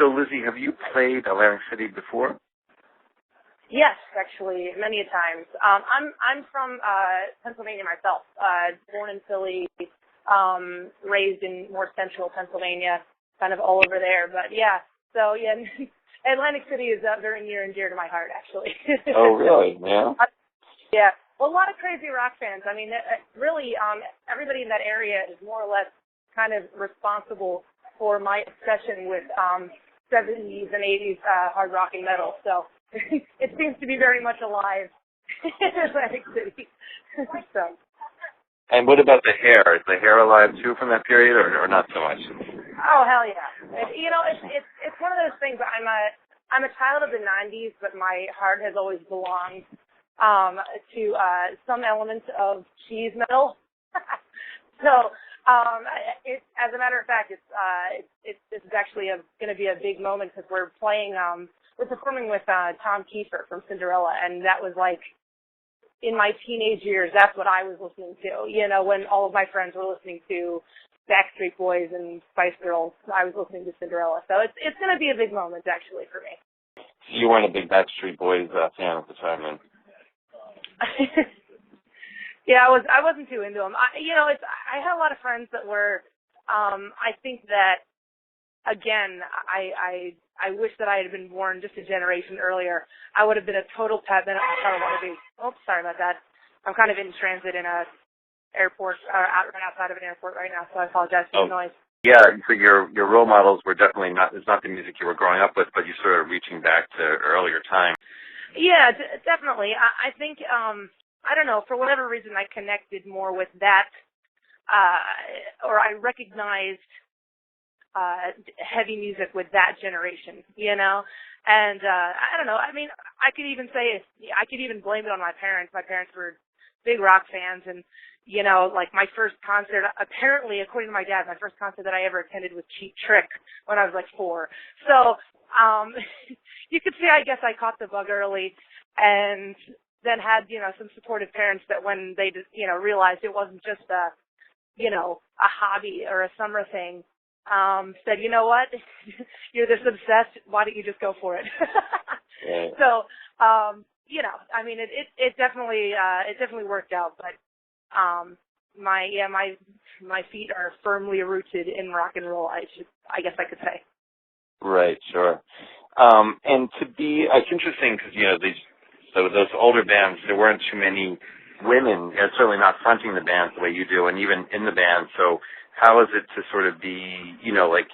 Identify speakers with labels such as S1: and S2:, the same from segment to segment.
S1: So, Lzzy, have you played Atlantic City before?
S2: Yes, actually, many a times. I'm from Pennsylvania myself. Born in Philly, raised in more central Pennsylvania, kind of all over there. But yeah, so yeah, Atlantic City is very near and dear to my heart, actually.
S1: Oh, really? Yeah.
S2: Yeah. Well, a lot of crazy rock fans. I mean, really, everybody in that area is more or less kind of responsible for my obsession with 70s and 80s hard rock and metal. So it seems to be very much alive in Atlantic City. So.
S1: And what about the hair? Is the hair alive too from that period, or not so much?
S2: Oh, hell yeah! It's one of those things. I'm a child of the '90s, but my heart has always belonged to some elements of cheese metal. So, as a matter of fact, it's actually going to be a big moment because we're performing with Tom Kiefer from Cinderella, and that was like, in my teenage years, that's what I was listening to. You know, when all of my friends were listening to Backstreet Boys and Spice Girls, I was listening to Cinderella. So it's going to be a big moment, actually, for me.
S1: You weren't a big Backstreet Boys fan at the time, then?
S2: Yeah, I wasn't too into them. I had a lot of friends that were. I think that, again, I wish that I had been born just a generation earlier. I would have been a total Pat Bennett wannabe. Oh, sorry about that. I'm kind of in transit in a airport, right outside of an airport right now, so I apologize for the noise.
S1: Yeah, so your role models were definitely it's not the music you were growing up with, but you sort of reaching back to earlier time.
S2: Yeah, definitely. I think, I don't know, for whatever reason I connected more with that, or I recognized heavy music with that generation, you know? And I don't know, I mean, I could even blame it on my parents. My parents were big rock fans, and, you know, like my first concert, apparently, according to my dad, my first concert that I ever attended was Cheap Trick when I was like 4. So, you could say, I guess I caught the bug early, and then had, you know, some supportive parents that when they, you know, realized it wasn't just a hobby or a summer thing, said, you know what, you're this obsessed, why don't you just go for it?
S1: Yeah.
S2: So, you know, I mean, it definitely worked out, but, my feet are firmly rooted in rock and roll, I guess I could say.
S1: Right, sure. And it's interesting because, you know, those older bands, there weren't too many women, and certainly not fronting the bands the way you do, and even in the band. So how is it to sort of be, you know, like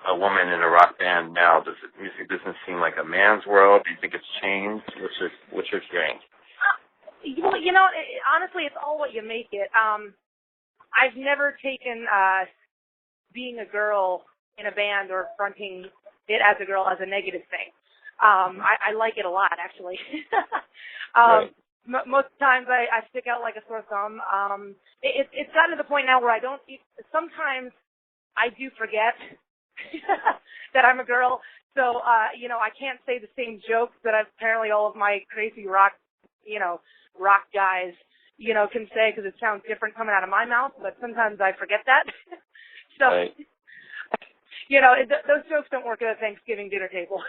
S1: a woman in a rock band now? Does music business seem like a man's world? Do you think it's changed? What's your experience?
S2: Well, you know, honestly, it's all what you make it. I've never taken being a girl in a band or fronting it as a girl as a negative thing. I like it a lot, actually.
S1: Right.
S2: Most times I stick out like a sore thumb. It's gotten to the point now where sometimes I do forget that I'm a girl. So, you know, I can't say the same jokes that apparently all of my crazy rock guys, you know, can say because it sounds different coming out of my mouth, but sometimes I forget that. So,
S1: right.
S2: You know, those jokes don't work at a Thanksgiving dinner table.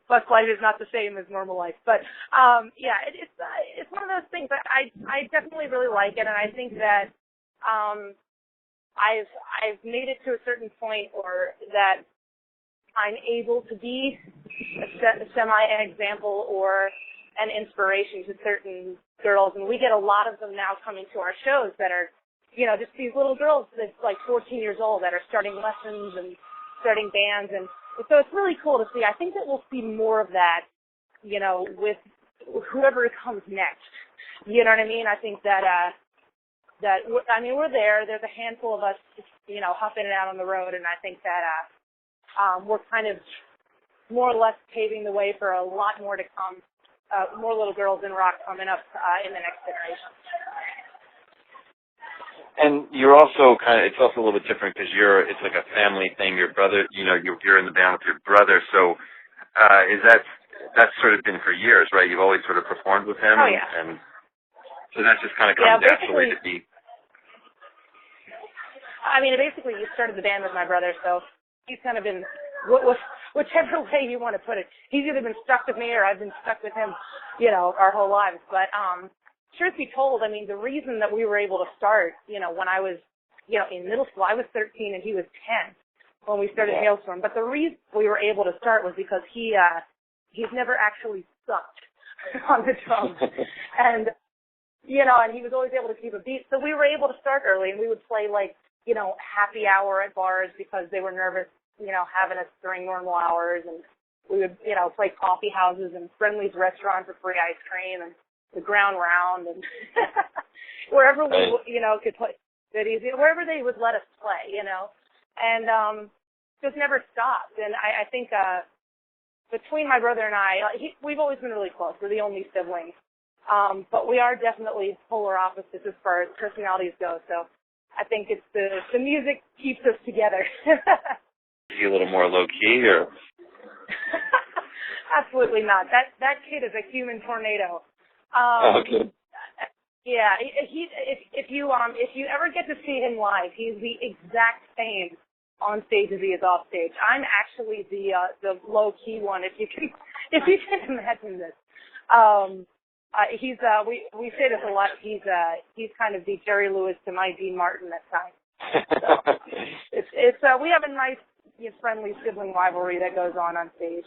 S2: Plus, life is not the same as normal life. But, yeah, it's one of those things that I definitely really like it, and I think that I've made it to a certain point or that I'm able to be an example or an inspiration to certain girls, and we get a lot of them now coming to our shows that are, you know, just these little girls that's like 14 years old that are starting lessons and starting bands, and so it's really cool to see. I think that we'll see more of that, you know, with whoever comes next. You know what I mean? I think that we're there. There's a handful of us, you know, huffing it out on the road, and I think that we're kind of more or less paving the way for a lot more to come. More little girls in rock coming up in the next generation.
S1: And you're also it's also a little bit different because it's like a family thing. Your brother, you know, you're in the band with your brother. So that's sort of been for years, right? You've always sort of performed with him.
S2: Oh, yeah.
S1: And so that just kind of comes naturally to be.
S2: I mean, basically, you started the band with my brother, so he's kind of been, whichever way you want to put it. He's either been stuck with me or I've been stuck with him, our whole lives. But truth be told, I mean, the reason that we were able to start, when I was, in middle school, I was 13 and he was 10 when we started Halestorm. But the reason we were able to start was because he's never actually sucked on the drums. And, and he was always able to keep a beat. So we were able to start early, and we would play, like, happy hour at bars because they were nervous, having us during normal hours. And we would, play coffee houses and Friendly's restaurant for free ice cream and the Ground Round and wherever we, could play cities, wherever they would let us play, and just never stopped. And I think between my brother and I, we've always been really close. We're the only siblings. But we are definitely polar opposites as far as personalities go. So I think it's the music keeps us together.
S1: Is he a little more low key, or?
S2: Absolutely not. That kid is a human tornado.
S1: Okay.
S2: Yeah, if you ever get to see him live, he's the exact same on stage as he is off stage. I'm actually the low key one, if you can imagine this. We say this a lot. He's kind of the Jerry Lewis to my Dean Martin at times. So we have a nice, friendly sibling rivalry that goes on stage.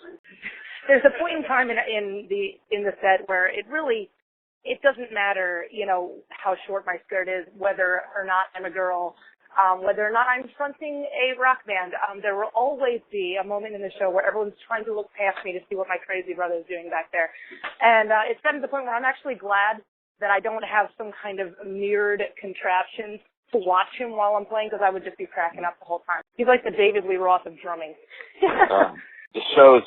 S2: There's a point in time in the set where it doesn't matter, how short my skirt is, whether or not I'm a girl, whether or not I'm fronting a rock band. There will always be a moment in the show where everyone's trying to look past me to see what my crazy brother is doing back there. And it's gotten to the point where I'm actually glad that I don't have some kind of mirrored contraption to watch him while I'm playing, because I would just be cracking up the whole time. He's like the David Lee Roth of drumming.
S1: The shows,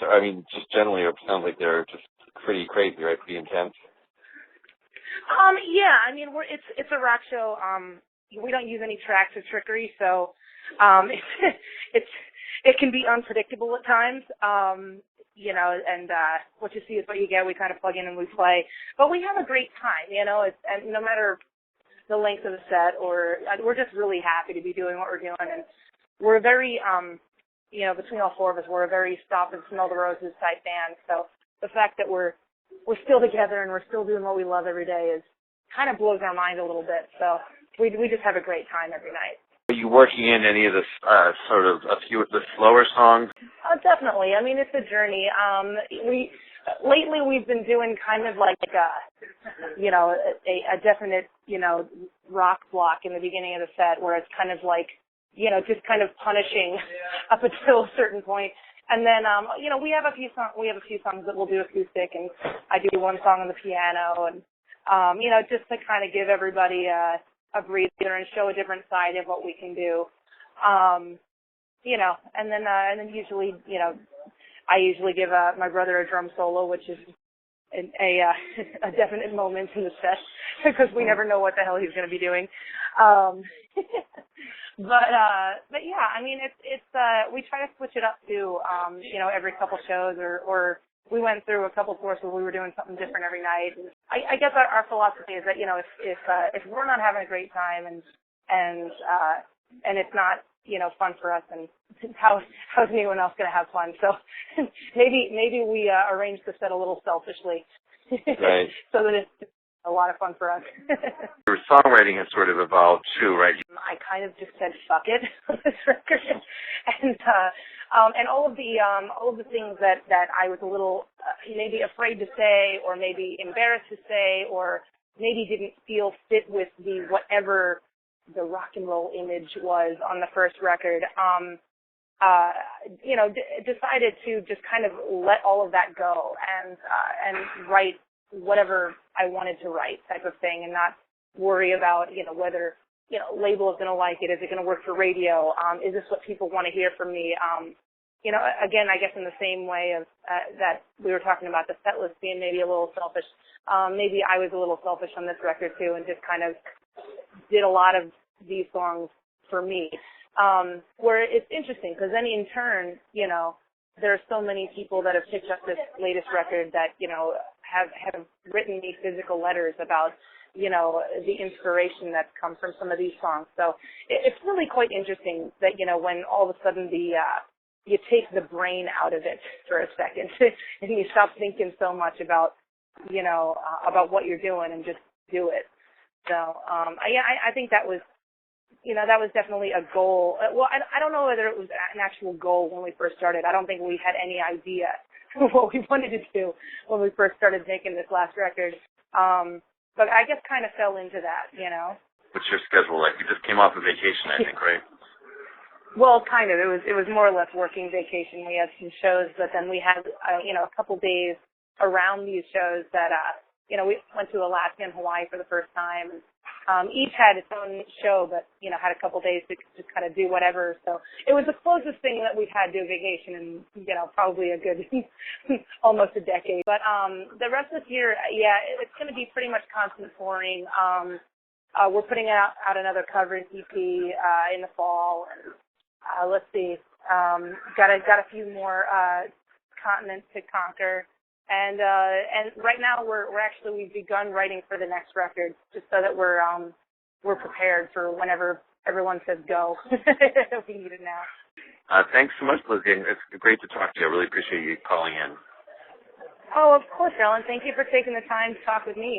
S1: just generally, it sounds like they're just pretty crazy, right? Pretty intense.
S2: Yeah, it's a rock show. We don't use any tracks or trickery, so it can be unpredictable at times. And what you see is what you get. We kind of plug in and we play, but we have a great time. And no matter the length of the set, we're just really happy to be doing what we're doing, and we're very, between all four of us, we're a very stop and smell the roses type band. So the fact that we're still together and we're still doing what we love every day kind of blows our mind a little bit. So we just have a great time every night.
S1: Are you working in any of the a few of the slower songs?
S2: Definitely. It's a journey. Lately we've been doing kind of like a definite, rock block in the beginning of the set where it's kind of like, just kind of punishing up until a certain point. And then, we have a few songs that we'll do acoustic, and I do one song on the piano, and, just to kind of give everybody a breather and show a different side of what we can do. And then usually, I usually give my brother a drum solo, which is a definite moment in the set because we never know what the hell he's going to be doing. But yeah, we try to switch it up too, every couple shows, or we went through a couple tours where we were doing something different every night. And I guess our philosophy is that, if we're not having a great time and it's not, fun for us, and how's anyone else going to have fun? So maybe we arrange the set a little selfishly,
S1: right?
S2: So that it's a lot of fun for us.
S1: Your songwriting has sort of evolved too, right?
S2: I kind of just said fuck it on this record, and all of the things that I was a little maybe afraid to say, or maybe embarrassed to say, or maybe didn't feel fit with the whatever the rock and roll image was on the first record. Decided to just kind of let all of that go and write whatever I wanted to write, type of thing, and not worry about, whether, label is going to like it. Is it going to work for radio? Is this what people want to hear from me? Again, I guess in the same way of that we were talking about the set list being maybe a little selfish. Maybe I was a little selfish on this record too, and just kind of did a lot of these songs for me. Where it's interesting because then in turn, there are so many people that have picked up this latest record that, have written me physical letters about, the inspiration that's come from some of these songs. So it's really quite interesting that, when all of a sudden the you take the brain out of it for a second and you stop thinking so much about, about what you're doing and just do it. So, I think that was, that was definitely a goal. Well, I don't know whether it was an actual goal when we first started. I don't think we had any idea what we wanted to do when we first started making this last record. But I guess kind of fell into that,
S1: What's your schedule like? You just came off a vacation, I think, right?
S2: Well, kind of. It was more or less working vacation. We had some shows, but then we had, a couple days around these shows that, we went to Alaska and Hawaii for the first time. Each had its own show, but, had a couple days to just kind of do whatever. So it was the closest thing that we've had to a vacation in, probably a good, almost a decade. But the rest of this year, it's going to be pretty much constant touring. We're putting out another cover EP in the fall. And, let's see, got a few more continents to conquer. And right now we've begun writing for the next record, just so that we're prepared for whenever everyone says go. We need it now.
S1: Thanks so much, Lzzy. It's great to talk to you. I really appreciate you calling in.
S2: Oh, of course, Ellen. Thank you for taking the time to talk with me.